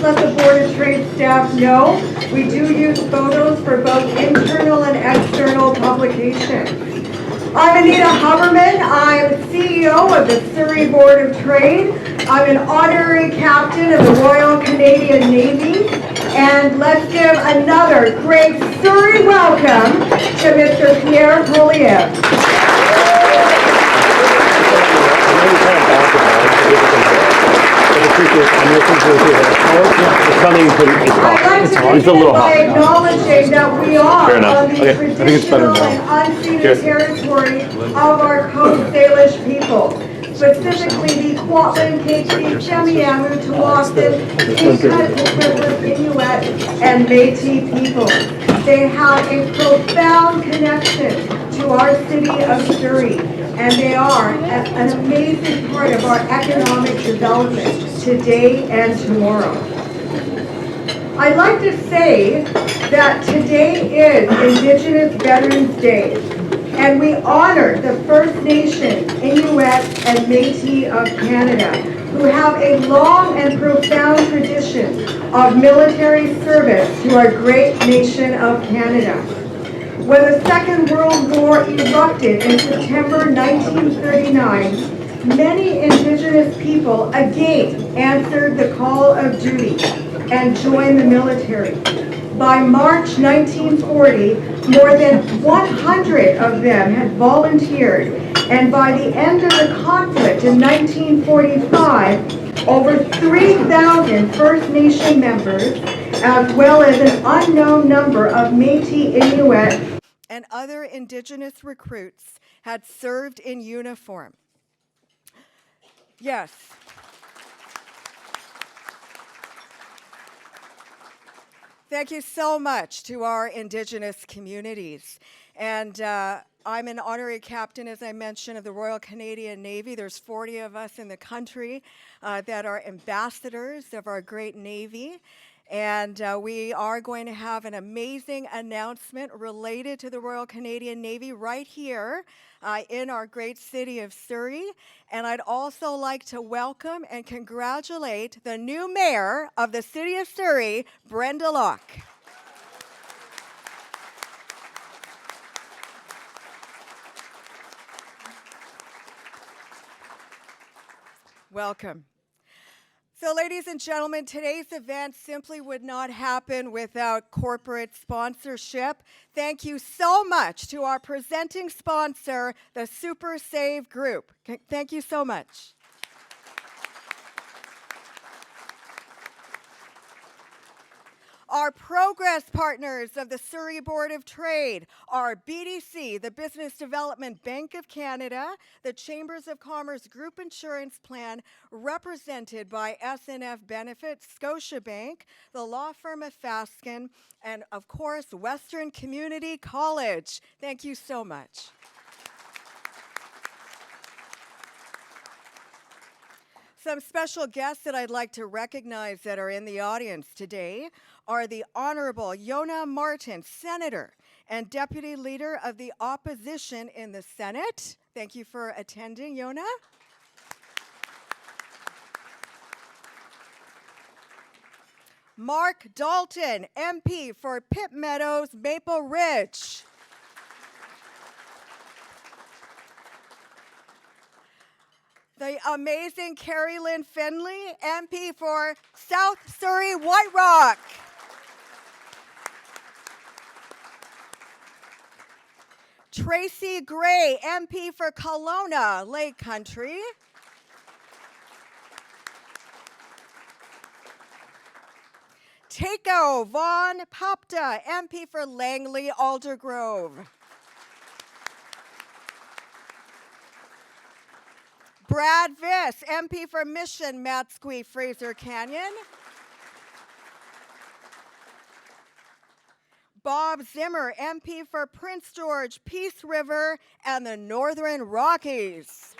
let the Board of Trade staff know, we do use photos for both internal and external publication. I'm Anita Huberman. I'm CEO of the Surrey Board of Trade. I'm an honorary captain of the Royal Canadian Navy. And let's give another great Surrey welcome to Mr. Pierre Poilievre. I'd like to begin by acknowledging that we are on the traditional and unceded territory of our Coast Salish people, specifically the Kwantlen, Métis, Semiahmoo, Tawasin, Inuit, Inuit, and Métis people. They have a profound connection to our city of Surrey, and they are an amazing part of our economic development today and tomorrow. I'd like to say that today is Indigenous Veterans Day, and we honor the First Nation, Inuit, and Métis of Canada, who have a long and profound tradition of military service to our great nation of Canada. When the Second World War erupted in September 1939, many Indigenous people again answered the call of duty and joined the military. By March 1940, more than 100 of them had volunteered, and by the end of the conflict in 1945, over 3,000 First Nation members, as well as an unknown number of Métis, Inuit, and other Indigenous recruits had served in uniform. Yes. Thank you so much to our Indigenous communities. And I'm an honorary captain, as I mentioned, of the Royal Canadian Navy. There's 40 of us in the country that are ambassadors of our great Navy. And we are going to have an amazing announcement related to the Royal Canadian Navy right here in our great city of Surrey. And I'd also like to welcome and congratulate the new mayor of the city of Surrey, Brenda Locke. Welcome. So, ladies and gentlemen, today's event simply would not happen without corporate sponsorship. Thank you so much to our presenting sponsor, the Super Save Group. Thank you so much. Our progress partners of the Surrey Board of Trade are BDC, the Business Development Bank of Canada, the Chambers of Commerce Group Insurance Plan, represented by SNF Benefits, Scotiabank, the law firm of Fasken, and of course, Western Community College. Thank you so much. Some special guests that I'd like to recognize that are in the audience today are the Honorable Yona Martin, Senator and Deputy Leader of the Opposition in the Senate. Thank you for attending, Yona. Mark Dalton, MP for Pitt Meadows, Maple Ridge. The amazing Carrie Lynn Finley, MP for South Surrey, White Rock. Tracy Gray, MP for Kelowna, Lake Country. Takeo Von Papta, MP for Langley, Aldergrove. Brad Viss, MP for Mission, Matsqui, Fraser Canyon. Bob Zimmer, MP for Prince George, Peace River, and the Northern Rockies.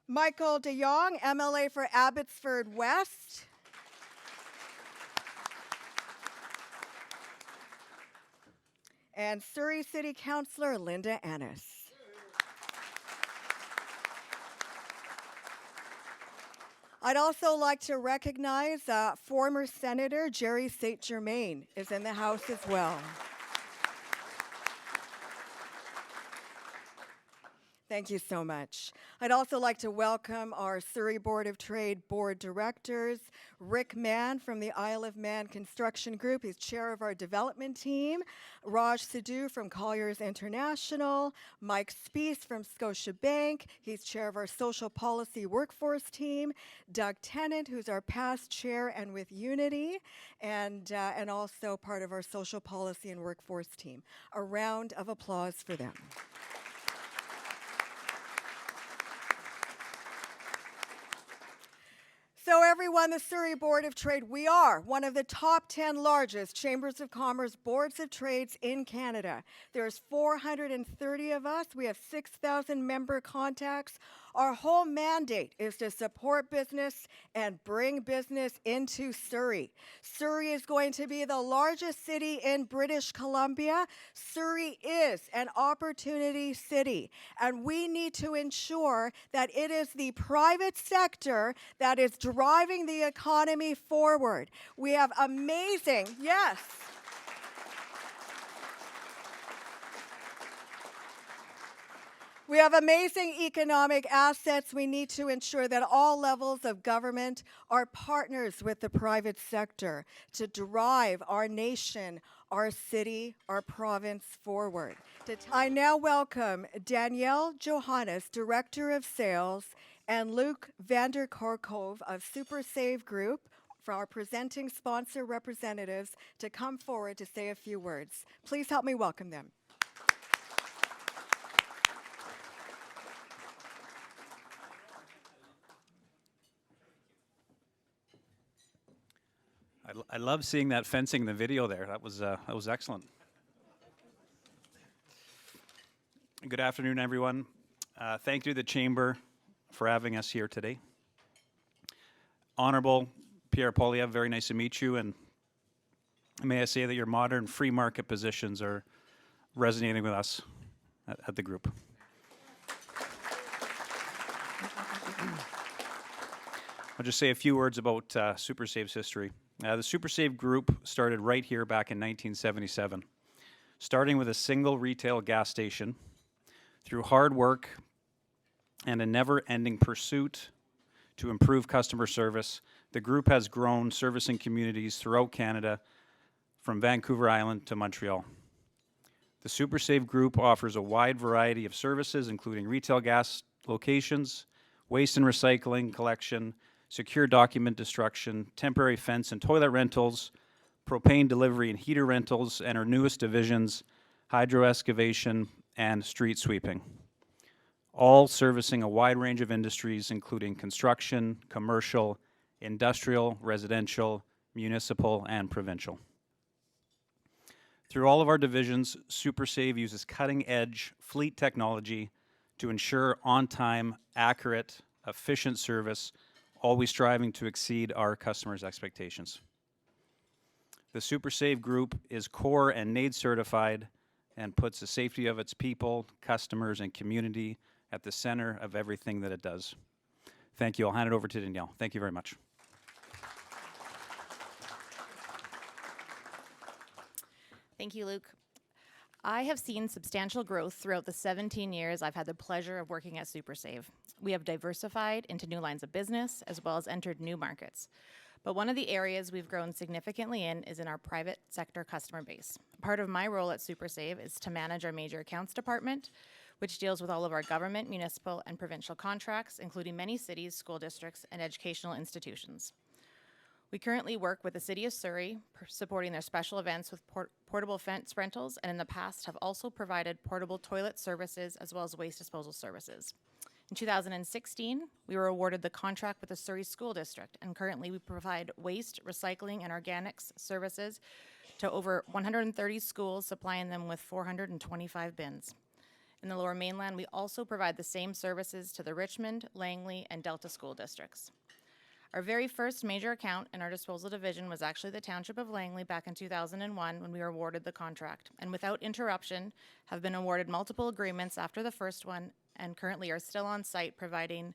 Michael DeYoung, MLA for Abbotsford West. And Surrey City Councillor Linda Ennis. I'd also like to recognize former Senator Jerry St. Germain is in the house as well. Thank you so much. I'd also like to welcome our Surrey Board of Trade Board Directors, Rick Mann from the Isle of Man Construction Group. He's chair of our development team. Raj Sidhu from Colliers International. Mike Speece from Scotiabank. He's chair of our social policy workforce team. Doug Tennant, who's our past chair and with Unity, and also part of our social policy and workforce team. A round of applause for them. So everyone, the Surrey Board of Trade, we are one of the top 10 largest chambers of commerce boards of trades in Canada. There's 430 of us. We have 6,000 member contacts. Our whole mandate is to support business and bring business into Surrey. Surrey is going to be the largest city in British Columbia. Surrey is an opportunity city, and we need to ensure that it is the private sector that is driving the economy forward. We have amazing, yes. We have amazing economic assets. We need to ensure that all levels of government are partners with the private sector to drive our nation, our city, our province forward. I now welcome Danielle Johannes, Director of Sales, and Luc Vanderkorkove of SuperSave Group, for our presenting sponsor representatives, to come forward to say a few words. Please help me welcome them. I love seeing that fencing in the video there. That was excellent. Good afternoon, everyone. Thank you to the Chamber for having us here today. Honorable Pierre Poilievre, very nice to meet you, and may I say that your modern free market positions are resonating with us at the group. I'll just say a few words about SuperSave's history. The SuperSave Group started right here back in 1977, starting with a single retail gas station. Through hard work and a never-ending pursuit to improve customer service, the group has grown, servicing communities throughout Canada, from Vancouver Island to Montreal. The SuperSave Group offers a wide variety of services, including retail gas locations, waste and recycling collection, secure document destruction, temporary fence and toilet rentals, propane delivery and heater rentals, and our newest divisions, hydro excavation and street sweeping. All servicing a wide range of industries, including construction, commercial, industrial, residential, municipal, and provincial. Through all of our divisions, SuperSave uses cutting-edge fleet technology to ensure on-time, accurate, efficient service, always striving to exceed our customers' expectations. The SuperSave Group is core and NAID certified and puts the safety of its people, customers, and community at the center of everything that it does. Thank you. I'll hand it over to Danielle. Thank you very much. Thank you, Luke. I have seen substantial growth throughout the 17 years I've had the pleasure of working at SuperSave. We have diversified into new lines of business as well as entered new markets. But one of the areas we've grown significantly in is in our private sector customer base. Part of my role at SuperSave is to manage our major accounts department, which deals with all of our government, municipal, and provincial contracts, including many cities, school districts, and educational institutions. We currently work with the City of Surrey, supporting their special events with portable fence rentals, and in the past have also provided portable toilet services as well as waste disposal services. In 2016, we were awarded the contract with the Surrey School District, and currently we provide waste, recycling, and organics services to over 130 schools, supplying them with 425 bins. In the Lower Mainland, we also provide the same services to the Richmond, Langley, and Delta school districts. Our very first major account in our disposal division was actually the Township of Langley back in 2001 when we were awarded the contract, and without interruption have been awarded multiple agreements after the first one and currently are still on site providing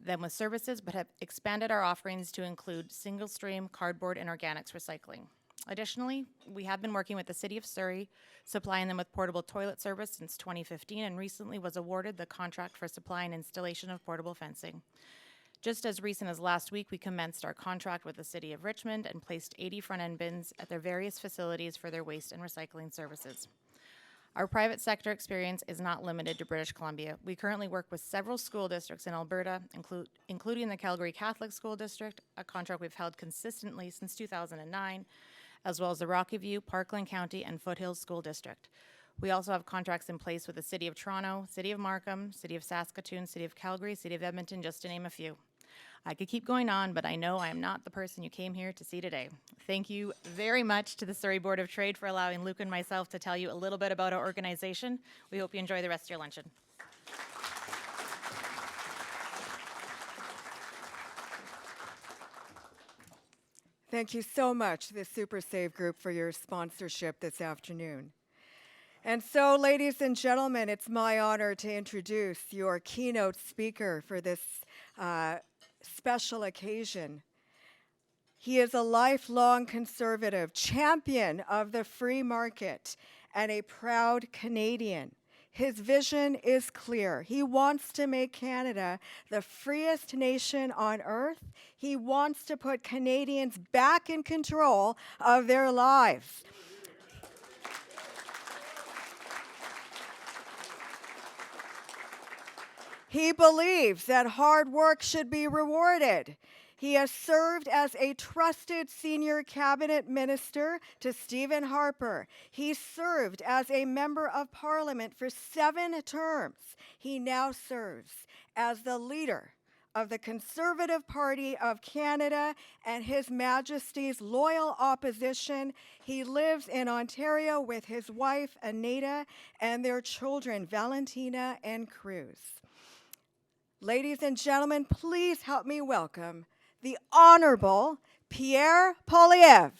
them with services, but have expanded our offerings to include single-stream, cardboard, and organics recycling. Additionally, we have been working with the City of Surrey, supplying them with portable toilet service since 2015, and recently was awarded the contract for supply and installation of portable fencing. Just as recent as last week, we commenced our contract with the City of Richmond and placed 80 front-end bins at their various facilities for their waste and recycling services. Our private sector experience is not limited to British Columbia. We currently work with several school districts in Alberta, including the Calgary Catholic School District, a contract we've held consistently since 2009, as well as the Rocky View, Parkland County, and Foothills School District. We also have contracts in place with the City of Toronto, City of Markham, City of Saskatoon, City of Calgary, City of Edmonton, just to name a few. I could keep going on, but I know I am not the person you came here to see today. Thank you very much to the Surrey Board of Trade for allowing Luke and myself to tell you a little bit about our organization. We hope you enjoy the rest of your luncheon. Thank you so much to the Super Save Group for your sponsorship this afternoon. And so, ladies and gentlemen, it's my honor to introduce your keynote speaker for this special occasion. He is a lifelong conservative, champion of the free market, and a proud Canadian. His vision is clear. He wants to make Canada the freest nation on earth. He wants to put Canadians back in control of their lives. He believes that hard work should be rewarded. He has served as a trusted senior cabinet minister to Stephen Harper. He served as a member of parliament for 7 terms. He now serves as the leader of the Conservative Party of Canada and His Majesty's loyal opposition. He lives in Ontario with his wife, Anita, and their children, Valentina and Cruz. Ladies and gentlemen, please help me welcome the Honorable Pierre Poilievre.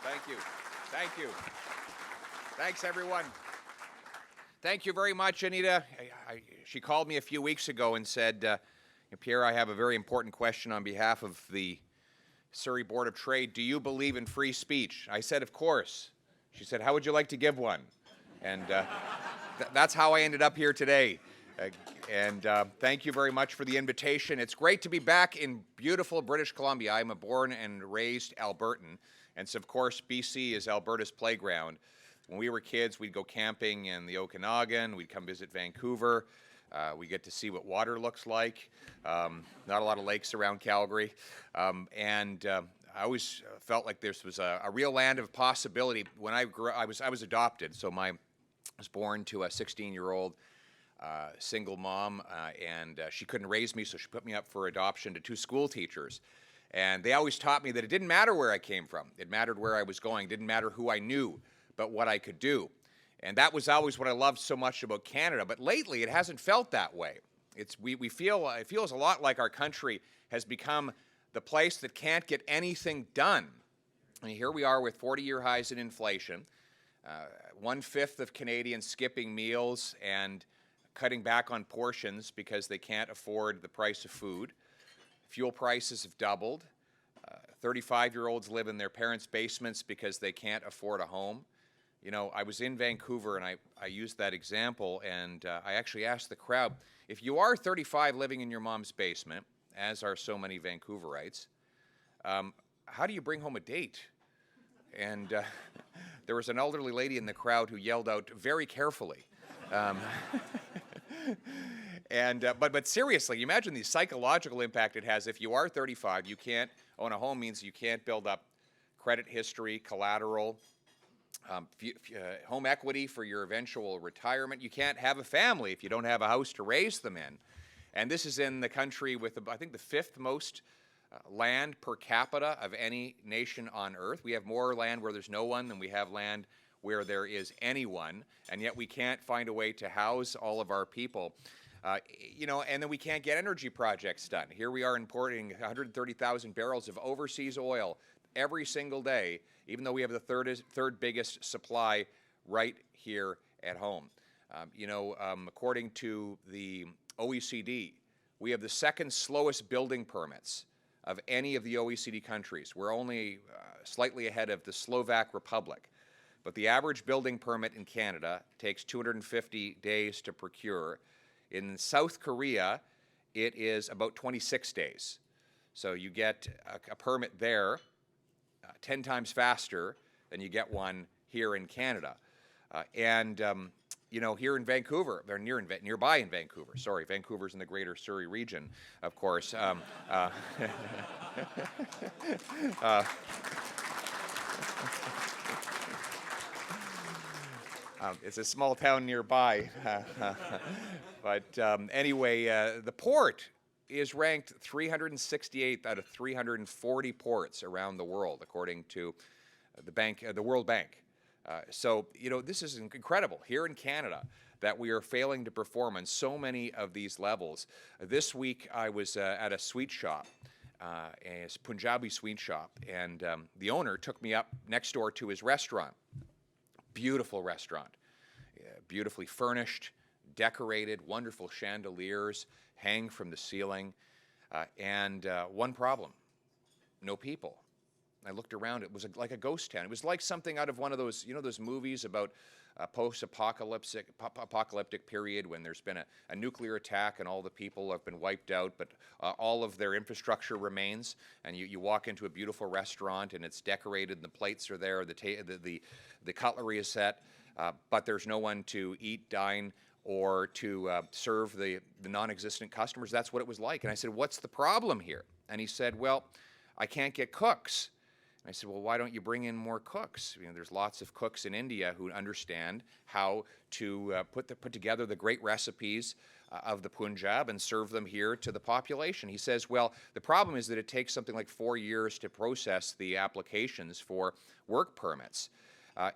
Thank you. Thank you. Thanks, everyone. Thank you very much, Anita. She called me a few weeks ago and said, Pierre, I have a very important question on behalf of the Surrey Board of Trade. Do you believe in free speech? I said, of course. She said, how would you like to give one? And that's how I ended up here today. Thank you very much for the invitation. It's great to be back in beautiful British Columbia. I'm a born and raised Albertan. And so, of course, BC is Alberta's playground. When we were kids, we'd go camping in the Okanagan. We'd come visit Vancouver. We get to see what water looks like. Not a lot of lakes around Calgary. I always felt like this was a real land of possibility. When I grew up, I was adopted. So I was born to a 16-year-old single mom, and she couldn't raise me, so she put me up for adoption to 2 school teachers. And they always taught me that it didn't matter where I came from. It mattered where I was going. It didn't matter who I knew, but what I could do. And that was always what I loved so much about Canada. But lately, it hasn't felt that way. It feels a lot like our country has become the place that can't get anything done. And here we are with 40-year highs in inflation, 1/5 of Canadians skipping meals and cutting back on portions because they can't afford the price of food. Fuel prices have doubled. 35-year-olds live in their parents' basements because they can't afford a home. You know, I was in Vancouver, and I used that example, and I actually asked the crowd, if you are 35 living in your mom's basement, as are so many Vancouverites, how do you bring home a date? And there was an elderly lady in the crowd who yelled out, very carefully. But seriously, imagine the psychological impact it has. If you are 35, you can't own a home, means you can't build up credit history, collateral, home equity for your eventual retirement. You can't have a family if you don't have a house to raise them in. And this is in the country with, I think, the 5th most land per capita of any nation on earth. We have more land where there's no one than we have land where there is anyone, and yet we can't find a way to house all of our people. And then we can't get energy projects done. Here we are importing 130,000 barrels of overseas oil every single day, even though we have the third biggest supply right here at home. According to the OECD, we have the second slowest building permits of any of the OECD countries. We're only slightly ahead of the Slovak Republic. But the average building permit in Canada takes 250 days to procure. In South Korea, it is about 26 days. So you get a permit there 10 times faster than you get one here in Canada. Here in Vancouver, they're nearby in Vancouver. Sorry, Vancouver's in the greater Surrey region, of course. It's a small town nearby. Anyway, the port is ranked 368th out of 340 ports around the world, according to the World Bank. This is incredible here in Canada that we are failing to perform on so many of these levels. This week I was at a sweet shop, a Punjabi sweet shop, and the owner took me up next door to his restaurant. Beautiful restaurant, beautifully furnished, decorated, wonderful chandeliers hang from the ceiling, and one problem: no people. I looked around. It was like a ghost town. It was like something out of one of those, those movies about a post-apocalyptic period when there's been a nuclear attack and all the people have been wiped out, but all of their infrastructure remains. And you walk into a beautiful restaurant and it's decorated and the plates are there, the cutlery is set, but there's no one to eat, dine, or to serve the non-existent customers. That's what it was like. And I said, what's the problem here? And he said, well, I can't get cooks. I said, well, why don't you bring in more cooks? There's lots of cooks in India who understand how to put together the great recipes of the Punjab and serve them here to the population. He says, well, the problem is that it takes something like 4 years to process the applications for work permits.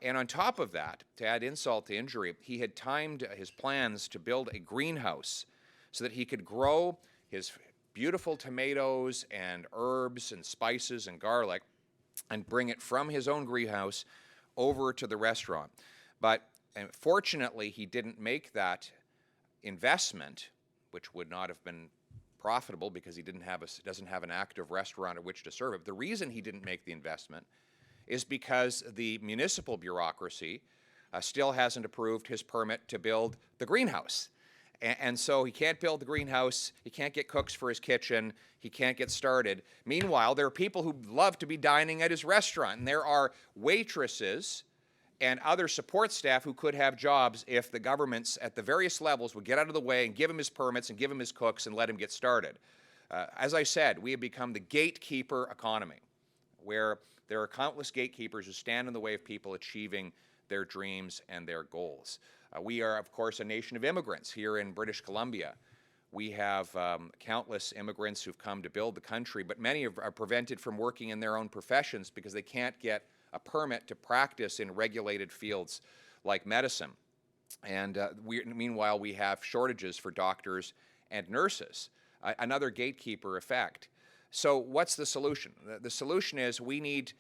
And on top of that, to add insult to injury, he had timed his plans to build a greenhouse so that he could grow his beautiful tomatoes and herbs and spices and garlic and bring it from his own greenhouse over to the restaurant. But fortunately, he didn't make that investment, which would not have been profitable because he doesn't have an active restaurant at which to serve it. The reason he didn't make the investment is because the municipal bureaucracy still hasn't approved his permit to build the greenhouse. And so he can't build the greenhouse, he can't get cooks for his kitchen, he can't get started. Meanwhile, there are people who love to be dining at his restaurant, and there are waitresses and other support staff who could have jobs if the governments at the various levels would get out of the way and give him his permits and give him his cooks and let him get started. As I said, we have become the gatekeeper economy, where there are countless gatekeepers who stand in the way of people achieving their dreams and their goals. We are, of course, a nation of immigrants here in British Columbia. We have countless immigrants who've come to build the country, but many are prevented from working in their own professions because they can't get a permit to practice in regulated fields like medicine. And meanwhile, we have shortages for doctors and nurses, another gatekeeper effect. So what's the solution? The solution is we need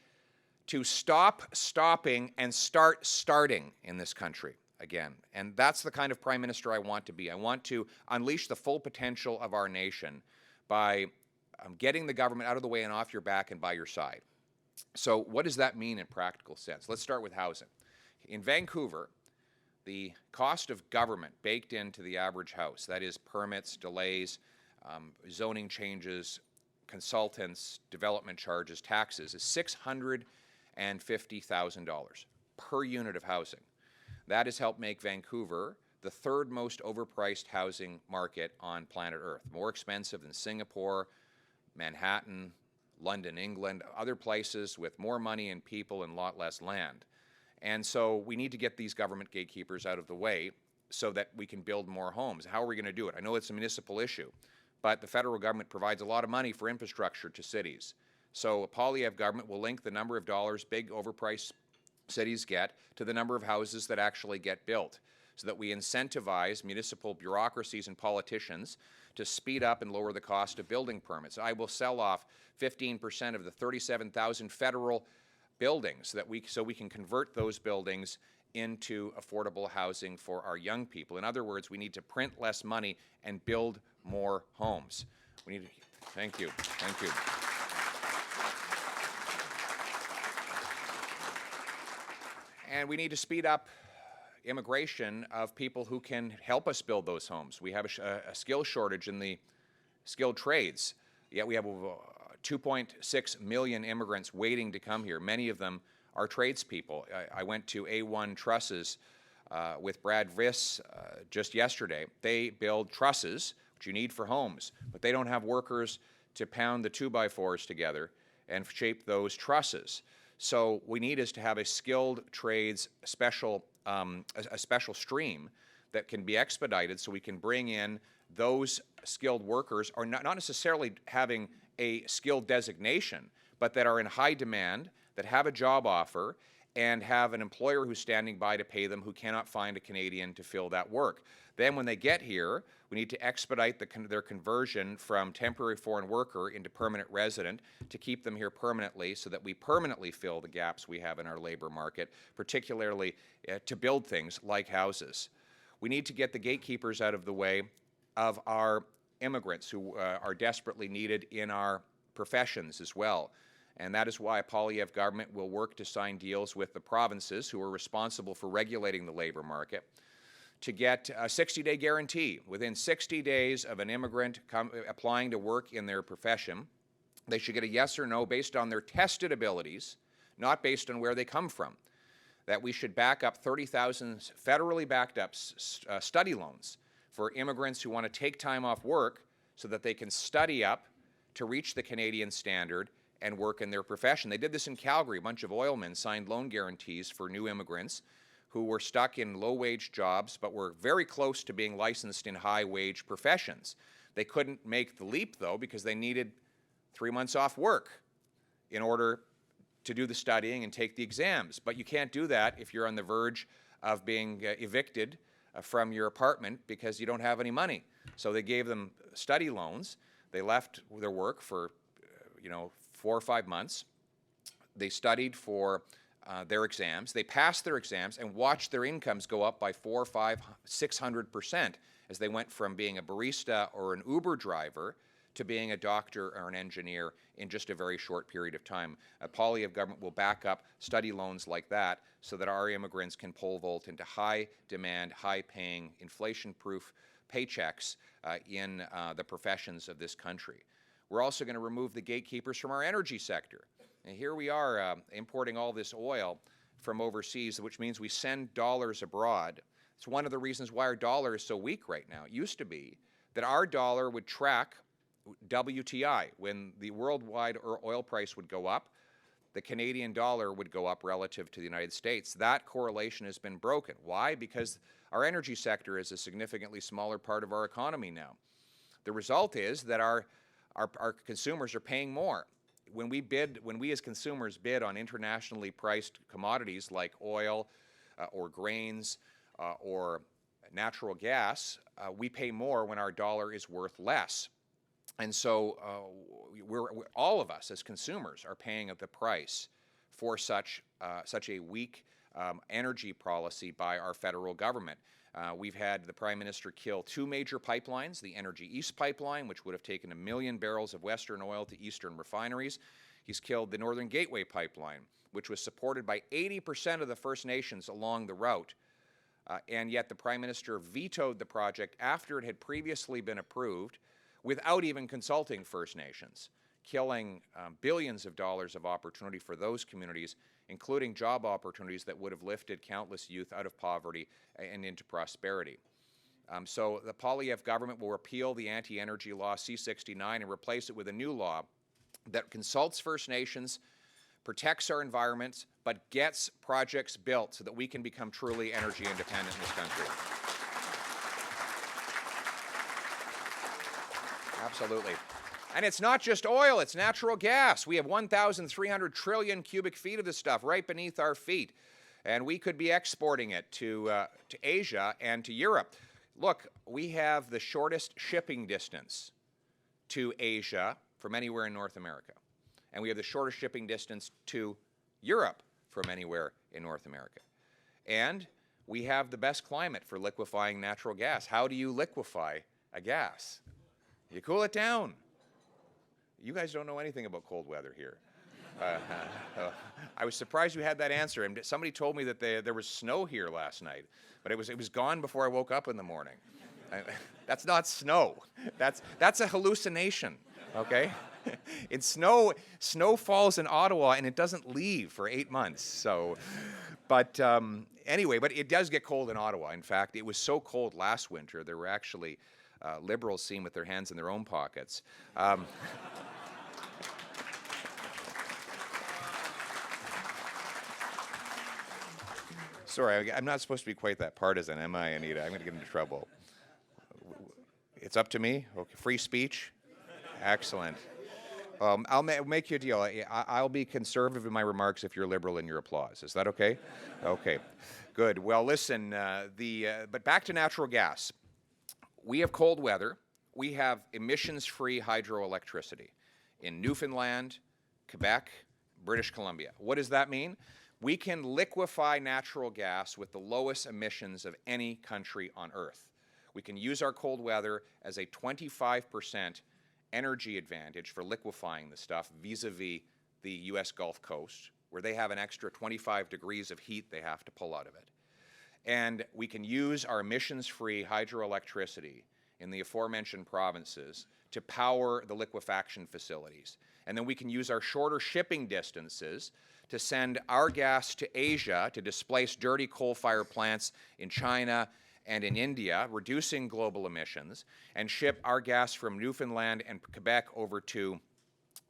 to stop stopping and start starting in this country again. And that's the kind of prime minister I want to be. I want to unleash the full potential of our nation by getting the government out of the way and off your back and by your side. So what does that mean in practical sense? Let's start with housing. In Vancouver, the cost of government baked into the average house, that is permits, delays, zoning changes, consultants, development charges, taxes, is $650,000 per unit of housing. That has helped make Vancouver the third most overpriced housing market on planet Earth, more expensive than Singapore, Manhattan, London, England, other places with more money and people and a lot less land. And so we need to get these government gatekeepers out of the way so that we can build more homes. How are we going to do it? I know it's a municipal issue, but the federal government provides a lot of money for infrastructure to cities. So a Poilievre government will link the number of dollars big overpriced cities get to the number of houses that actually get built. so that we incentivize municipal bureaucracies and politicians to speed up and lower the cost of building permits. I will sell off 15% of the 37,000 federal buildings so we can convert those buildings into affordable housing for our young people. In other words, we need to print less money and build more homes. We need to, thank you. And we need to speed up immigration of people who can help us build those homes. We have a skill shortage in the skilled trades, yet we have 2.6 million immigrants waiting to come here. Many of them are tradespeople. I went to A1 Trusses with Brad Viss just yesterday. They build trusses, which you need for homes, but they don't have workers to pound the 2x4s together and shape those trusses. So we need is to have a skilled trades special stream that can be expedited so we can bring in those skilled workers, or not necessarily having a skilled designation, but that are in high demand, that have a job offer, and have an employer who's standing by to pay them who cannot find a Canadian to fill that work. Then when they get here, we need to expedite their conversion from temporary foreign worker into permanent resident to keep them here permanently so that we permanently fill the gaps we have in our labor market, particularly to build things like houses. We need to get the gatekeepers out of the way of our immigrants who are desperately needed in our professions as well. And that is why a Poilievre government will work to sign deals with the provinces who are responsible for regulating the labor market to get a 60-day guarantee. Within 60 days of an immigrant applying to work in their profession, they should get a yes or no based on their tested abilities, not based on where they come from. That we should back up 30,000 federally backed up study loans for immigrants who want to take time off work so that they can study up to reach the Canadian standard and work in their profession. They did this in Calgary. A bunch of oilmen signed loan guarantees for new immigrants who were stuck in low-wage jobs but were very close to being licensed in high-wage professions. They couldn't make the leap, though, because they needed 3 months off work in order to do the studying and take the exams. But you can't do that if you're on the verge of being evicted from your apartment because you don't have any money. So they gave them study loans. They left their work for 4 or 5 months. They studied for their exams. They passed their exams and watched their incomes go up by 400, 500, 600% as they went from being a barista or an Uber driver to being a doctor or an engineer in just a very short period of time. A Poilievre government will back up study loans like that so that our immigrants can pole vault into high-demand, high-paying, inflation-proof paychecks in the professions of this country. We're also going to remove the gatekeepers from our energy sector. And here we are importing all this oil from overseas, which means we send dollars abroad. It's one of the reasons why our dollar is so weak right now. It used to be that our dollar would track WTI. When the worldwide oil price would go up, the Canadian dollar would go up relative to the United States. That correlation has been broken. Why? Because our energy sector is a significantly smaller part of our economy now. The result is that our consumers are paying more. When we as consumers bid on internationally priced commodities like oil or grains or natural gas, we pay more when our dollar is worth less. And so all of us as consumers are paying the price for such a weak energy policy by our federal government. We've had the Prime Minister kill 2 major pipelines, the Energy East pipeline, which would have taken 1 million barrels of Western oil to Eastern refineries. He's killed the Northern Gateway pipeline, which was supported by 80% of the First Nations along the route. And yet the Prime Minister vetoed the project after it had previously been approved without even consulting First Nations, killing billions of dollars of opportunity for those communities, including job opportunities that would have lifted countless youth out of poverty and into prosperity. So the Poilievre government will repeal the anti-energy law C-69 and replace it with a new law that consults First Nations, protects our environments, but gets projects built so that we can become truly energy independent in this country. Absolutely. And it's not just oil, it's natural gas. We have 1,300 trillion cubic feet of this stuff right beneath our feet. and we could be exporting it to Asia and to Europe. Look, we have the shortest shipping distance to Asia from anywhere in North America, and we have the shortest shipping distance to Europe from anywhere in North America. And we have the best climate for liquefying natural gas. How do you liquefy a gas? You cool it down. You guys don't know anything about cold weather here. I was surprised you had that answer. And somebody told me that there was snow here last night, but it was gone before I woke up in the morning. That's not snow. That's a hallucination. Okay. Snow falls in Ottawa and it doesn't leave for 8 months. So, but anyway, but it does get cold in Ottawa. In fact, it was so cold last winter there were actually Liberals seen with their hands in their own pockets. Sorry, I'm not supposed to be quite that partisan, am I, Anita? I'm going to get into trouble. It's up to me? Okay, free speech? Excellent. I'll make you a deal. I'll be conservative in my remarks if you're liberal in your applause. Is that okay? Okay, good. Well, listen, but back to natural gas. We have cold weather. We have emissions-free hydroelectricity in Newfoundland, Quebec, British Columbia. What does that mean? We can liquefy natural gas with the lowest emissions of any country on Earth. We can use our cold weather as a 25% energy advantage for liquefying the stuff vis-a-vis the U.S. Gulf Coast, where they have an extra 25 degrees of heat they have to pull out of it. And we can use our emissions-free hydroelectricity in the aforementioned provinces to power the liquefaction facilities. And then we can use our shorter shipping distances to send our gas to Asia to displace dirty coal-fired plants in China and in India, reducing global emissions, and ship our gas from Newfoundland and Quebec over to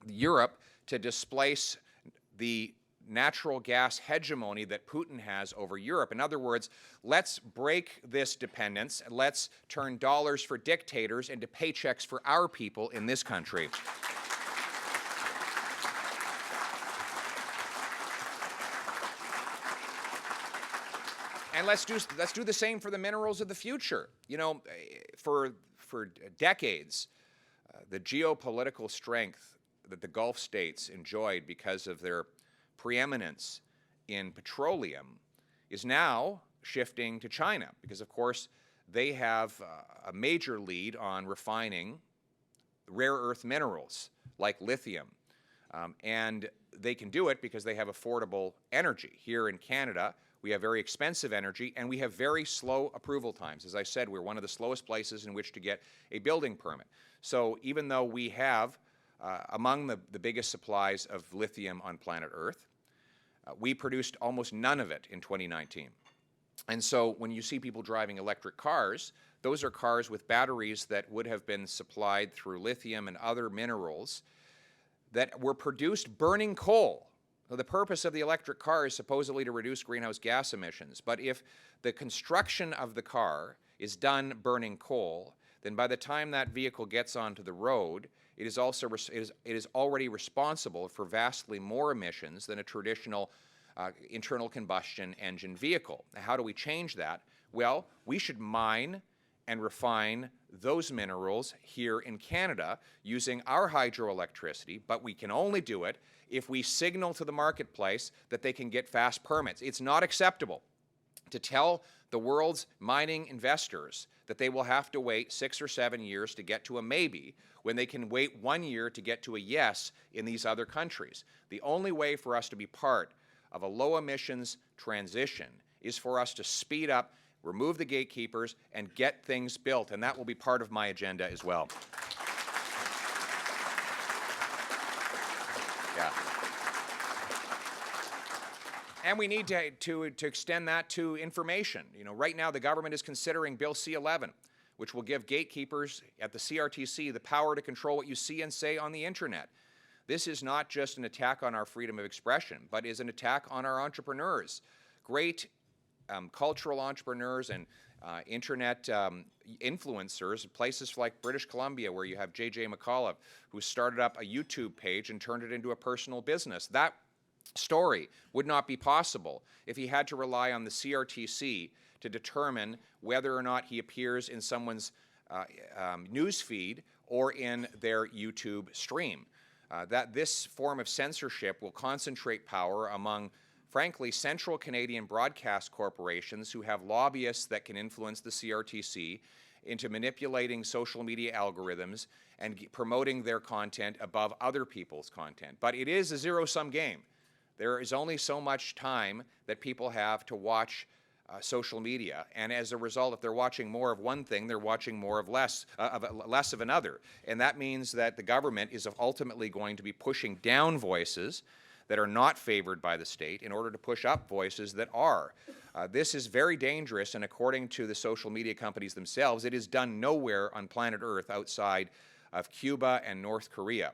Europe to displace the natural gas hegemony that Putin has over Europe. In other words, let's break this dependence, and let's turn dollars for dictators into paychecks for our people in this country. And let's do the same for the minerals of the future. You know, for decades, the geopolitical strength that the Gulf states enjoyed because of their preeminence in petroleum is now shifting to China, because of course they have a major lead on refining rare earth minerals like lithium. And they can do it because they have affordable energy. Here in Canada, we have very expensive energy, and we have very slow approval times. As I said, we're one of the slowest places in which to get a building permit. So even though we have among the biggest supplies of lithium on planet Earth, we produced almost none of it in 2019. And so when you see people driving electric cars, those are cars with batteries that would have been supplied through lithium and other minerals that were produced burning coal. So the purpose of the electric car is supposedly to reduce greenhouse gas emissions. But if the construction of the car is done burning coal, then by the time that vehicle gets onto the road, it is already responsible for vastly more emissions than a traditional internal combustion engine vehicle. Now, how do we change that? Well, we should mine and refine those minerals here in Canada using our hydroelectricity, but we can only do it if we signal to the marketplace that they can get fast permits. It's not acceptable to tell the world's mining investors that they will have to wait 6 or 7 years to get to a maybe when they can wait 1 year to get to a yes in these other countries. The only way for us to be part of a low emissions transition is for us to speed up, remove the gatekeepers, and get things built, and that will be part of my agenda as well. Yeah. And we need to extend that to information. You know, right now the government is considering Bill C-11, which will give gatekeepers at the CRTC the power to control what you see and say on the internet. This is not just an attack on our freedom of expression, but is an attack on our entrepreneurs. Great cultural entrepreneurs and internet influencers, places like British Columbia, where you have J.J. McAuliffe, who started up a YouTube page and turned it into a personal business. That story would not be possible if he had to rely on the CRTC to determine whether or not he appears in someone's news feed or in their YouTube stream. That this form of censorship will concentrate power among, frankly, central Canadian broadcast corporations who have lobbyists that can influence the CRTC into manipulating social media algorithms and promoting their content above other people's content. But it is a zero-sum game. There is only so much time that people have to watch social media, and as a result, if they're watching more of one thing, they're watching more of less of another. And that means that the government is ultimately going to be pushing down voices that are not favored by the state in order to push up voices that are. This is very dangerous, and according to the social media companies themselves, it is done nowhere on planet Earth outside of Cuba and North Korea.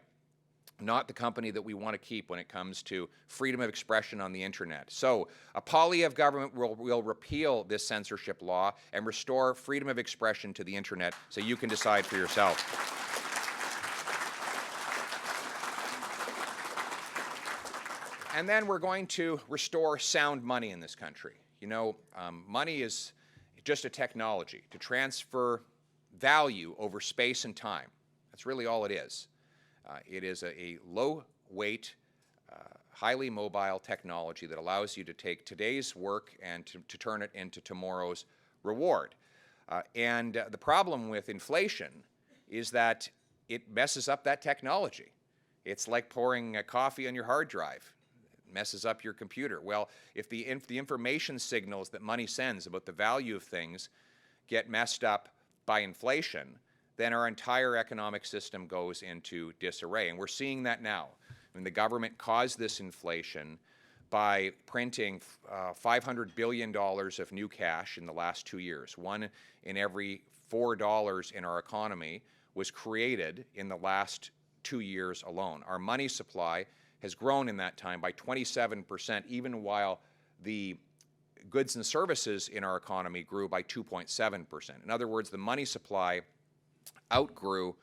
Not the company that we want to keep when it comes to freedom of expression on the internet. So a Poilievre government will repeal this censorship law and restore freedom of expression to the internet so you can decide for yourself. And then we're going to restore sound money in this country. You know, money is just a technology to transfer value over space and time. That's really all it is. It is a low-weight, highly mobile technology that allows you to take today's work and to turn it into tomorrow's reward. And the problem with inflation is that it messes up that technology. It's like pouring coffee on your hard drive. It messes up your computer. Well, if the information signals that money sends about the value of things get messed up by inflation, then our entire economic system goes into disarray. And we're seeing that now. I mean, the government caused this inflation by printing $500 billion of new cash in the last 2 years. One in every $4 in our economy was created in the last 2 years alone. Our money supply has grown in that time by 27%, even while the goods and services in our economy grew by 2.7%. In other words, the money supply outgrew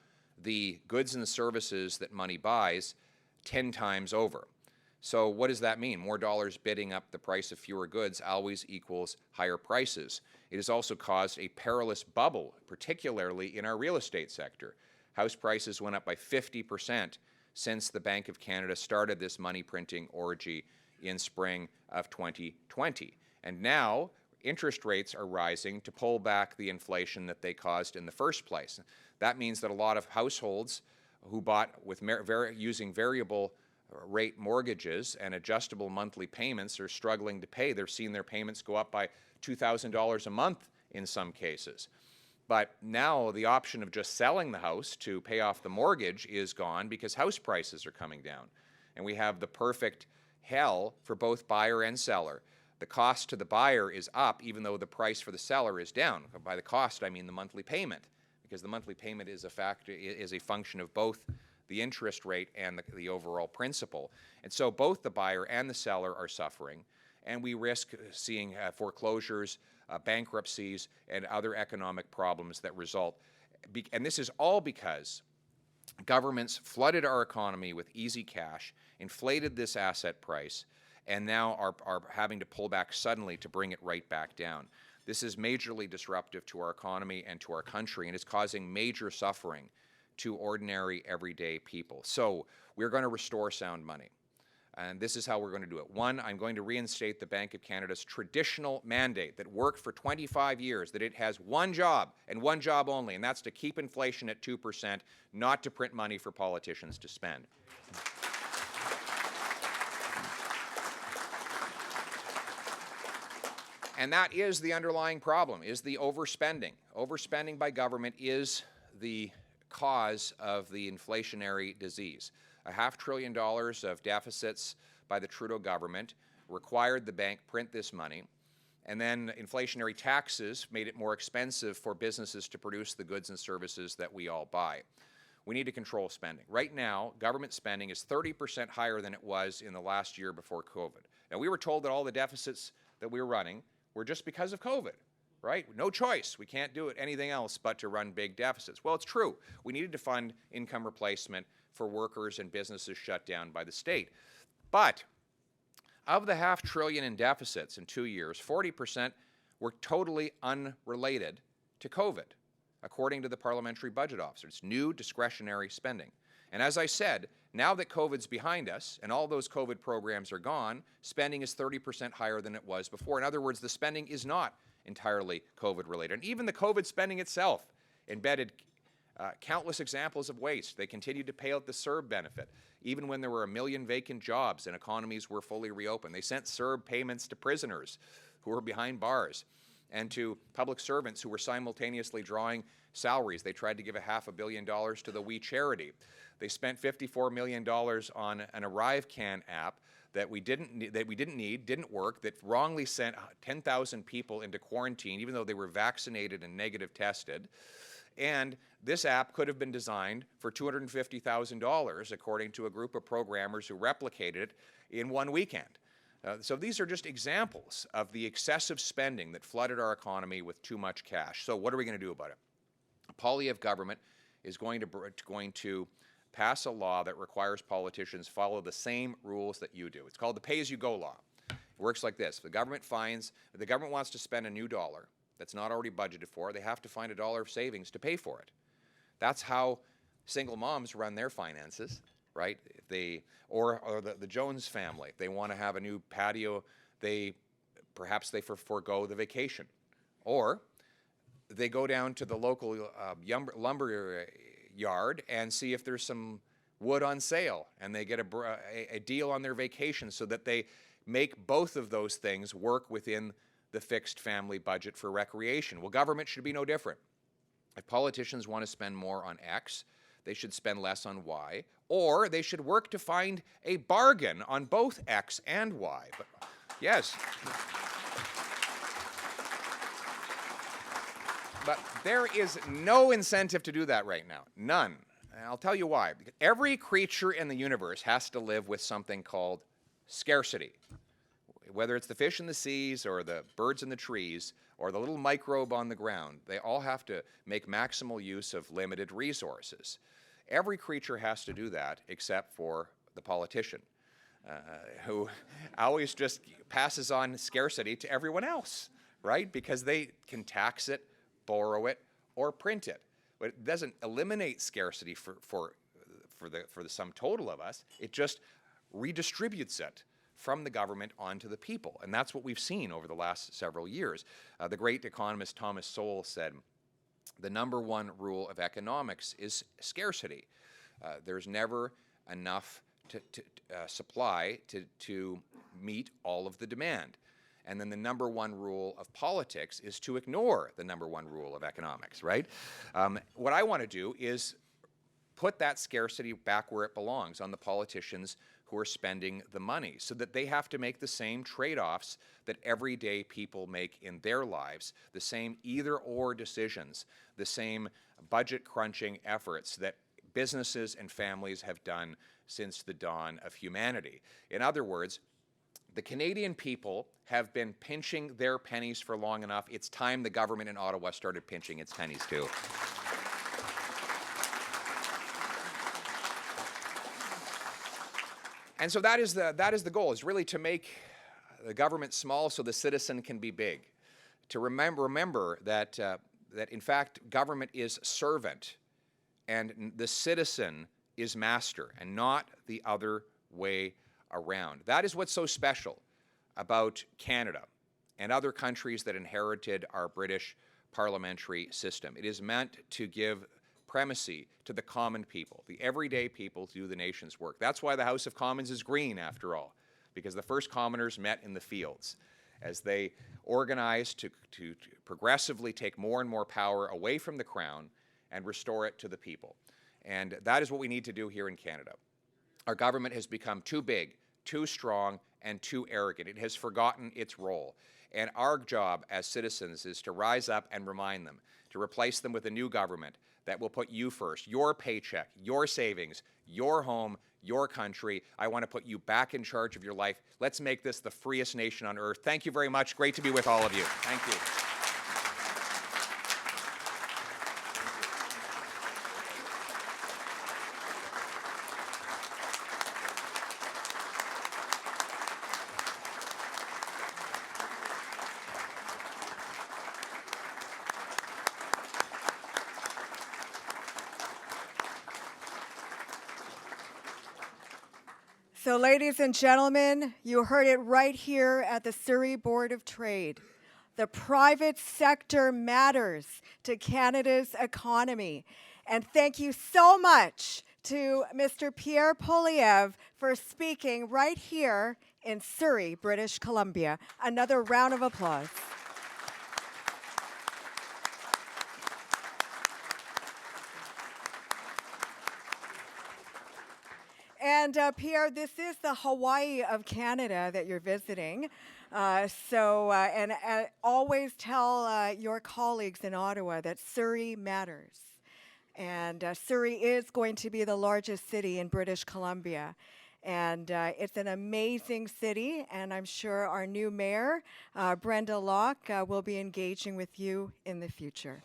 the goods and the services that money buys 10 times over. So what does that mean? More dollars bidding up the price of fewer goods always equals higher prices. It has also caused a perilous bubble, particularly in our real estate sector. House prices went up by 50% since the Bank of Canada started this money printing orgy in spring of 2020. And now interest rates are rising to pull back the inflation that they caused in the first place. That means that a lot of households who bought with using variable rate mortgages and adjustable monthly payments are struggling to pay. They're seeing their payments go up by $2,000 a month in some cases. But now the option of just selling the house to pay off the mortgage is gone because house prices are coming down. And we have the perfect hell for both buyer and seller. The cost to the buyer is up even though the price for the seller is down. By the cost, I mean the monthly payment, because the monthly payment is a function of both the interest rate and the overall principal. And so both the buyer and the seller are suffering, and we risk seeing foreclosures, bankruptcies, and other economic problems that result. And this is all because governments flooded our economy with easy cash, inflated this asset price, and now are having to pull back suddenly to bring it right back down. This is majorly disruptive to our economy and to our country, and it's causing major suffering to ordinary, everyday people. So we're going to restore sound money. And this is how we're going to do it. One, I'm going to reinstate the Bank of Canada's traditional mandate that worked for 25 years, that it has one job and one job only, and that's to keep inflation at 2%, not to print money for politicians to spend. And that is the underlying problem, is the overspending. Overspending by government is the cause of the inflationary disease. $500 billion of deficits by the Trudeau government required the bank print this money, and then inflationary taxes made it more expensive for businesses to produce the goods and services that we all buy. We need to control spending. Right now, government spending is 30% higher than it was in the last year before COVID. Now, we were told that all the deficits that we were running were just because of COVID, right? No choice. We can't do it anything else but to run big deficits. Well, it's true. We needed to fund income replacement for workers and businesses shut down by the state. But Of the $500 billion in deficits in 2 years, 40% were totally unrelated to COVID, according to the Parliamentary Budget Officer. It's new discretionary spending. And as I said, now that COVID's behind us and all those COVID programs are gone, spending is 30% higher than it was before. In other words, the spending is not entirely COVID related. And even the COVID spending itself embedded countless examples of waste. They continued to pay out the CERB benefit, even when there were 1 million vacant jobs and economies were fully reopened. They sent CERB payments to prisoners who were behind bars and to public servants who were simultaneously drawing salaries. They tried to give $500 million to the We Charity. They spent $54 million on an ArriveCan app that we didn't need, didn't work, that wrongly sent 10,000 people into quarantine, even though they were vaccinated and negative tested. And this app could have been designed for $250,000, according to a group of programmers who replicated it in one weekend. So these are just examples of the excessive spending that flooded our economy with too much cash. So what are we going to do about it? The Poilievre government is going to pass a law that requires politicians follow the same rules that you do. It's called the pay-as-you-go law. It works like this. If the government wants to spend a new dollar that's not already budgeted for, they have to find a dollar of savings to pay for it. That's how single moms run their finances, right? If they, or the Jones family, if they want to have a new patio, perhaps they forego the vacation. Or they go down to the local lumber yard and see if there's some wood on sale, and they get a deal on their vacation so that they make both of those things work within the fixed family budget for recreation. Well, government should be no different. If politicians want to spend more on X, they should spend less on Y, or they should work to find a bargain on both X and Y. But yes. But there is no incentive to do that right now. None. And I'll tell you why. Because every creature in the universe has to live with something called scarcity. Whether it's the fish in the seas or the birds in the trees or the little microbe on the ground, they all have to make maximal use of limited resources. Every creature has to do that except for the politician, who always just passes on scarcity to everyone else, right? Because they can tax it, borrow it, or print it. But it doesn't eliminate scarcity for the sum total of us. It just redistributes it from the government onto the people. And that's what we've seen over the last several years. The great economist Thomas Sowell said, the number one rule of economics is scarcity. There's never enough supply to meet all of the demand. And then the number one rule of politics is to ignore the number one rule of economics, right? What I want to do is put that scarcity back where it belongs, on the politicians who are spending the money, so that they have to make the same trade-offs that everyday people make in their lives, the same either-or decisions, the same budget-crunching efforts that businesses and families have done since the dawn of humanity. In other words, the Canadian people have been pinching their pennies for long enough. It's time the government in Ottawa started pinching its pennies too. And so that is the goal, is really to make the government small so the citizen can be big. To remember that in fact government is servant and the citizen is master, and not the other way around. That is what's so special about Canada and other countries that inherited our British parliamentary system. It is meant to give primacy to the common people, the everyday people, to do the nation's work. That's why the House of Commons is green, after all, because the first commoners met in the fields as they organized to progressively take more and more power away from the Crown and restore it to the people. And that is what we need to do here in Canada. Our government has become too big, too strong, and too arrogant. It has forgotten its role. And our job as citizens is to rise up and remind them, to replace them with a new government that will put you first, your paycheck, your savings, your home, your country. I want to put you back in charge of your life. Let's make this the freest nation on earth. Thank you very much. Great to be with all of you. Thank you. So, ladies and gentlemen, you heard it right here at the Surrey Board of Trade. The private sector matters to Canada's economy. And thank you so much to Mr. Pierre Poilievre for speaking right here in Surrey, British Columbia. Another round of applause. And Pierre, this is the Hawaii of Canada that you're visiting. Always tell your colleagues in Ottawa that Surrey matters. And Surrey is going to be the largest city in British Columbia. And it's an amazing city, and I'm sure our new mayor, Brenda Locke, will be engaging with you in the future.